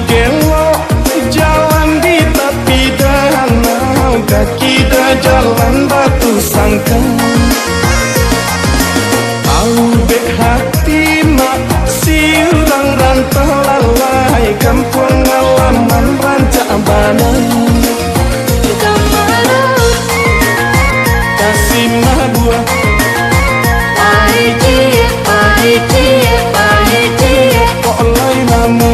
gelok jalan di tepi danau, kaki dah jalan batu sangkar. Albek hati mak siurang rantau lalai, kampung halaman rancak banai. Kasih mah buah kok lai namu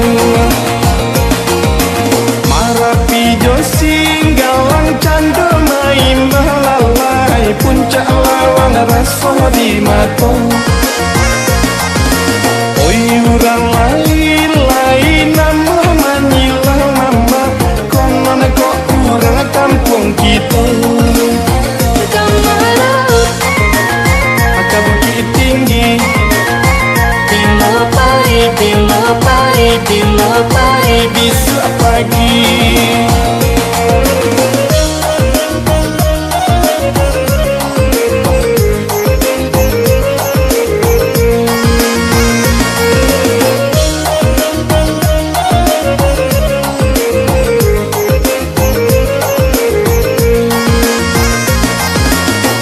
marapi josi galang cando main balalai, puncak lawang rasa di mata. Oi urang lain nama manyilah mama, konon kok urang kampung kita. Akak Bukit Tinggi bila pagi besok pagi.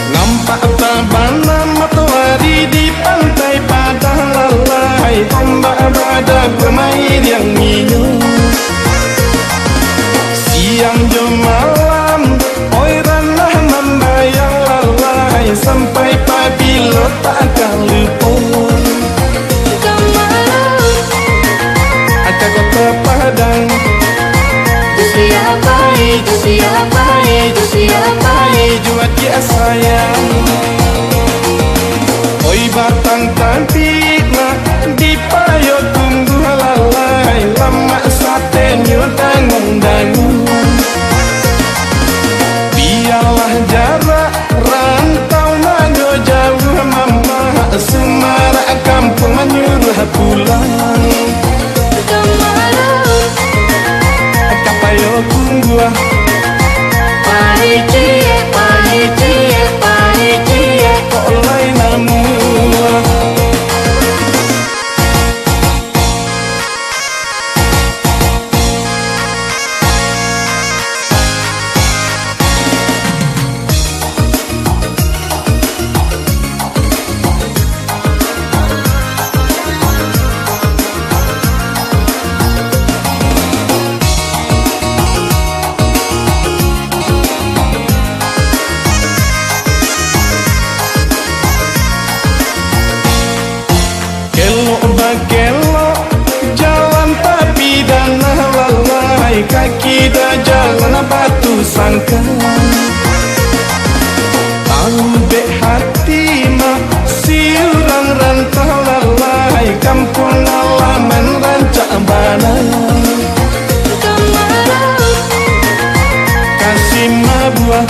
Nampak tabana matahari di pantai Padang lalai, ombak badak bermain yang minum. Siang jo malam oi ranah membayang lalai, sampai pabila tak akan lupa. Akak kota Padang juat dia sayang. Oi batang cantik nak dipayo tunggu lalai, lama satenyo dangung-dangung. Biarlah jarak rantau nago jauh mama, semarak kampung menyuruh pulang. Akak payo tunggu kok lai namu. Gelok jalan tapi danah lalai, kaki dah jalan batu sangkar. Albek hati mak siurang rantau lalai, kampung halaman rancak banai. Kasih mah buah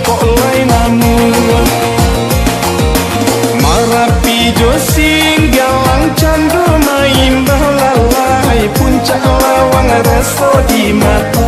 kok lai namu marapi josi galang cando main balalai, puncak lawang rasa di mata.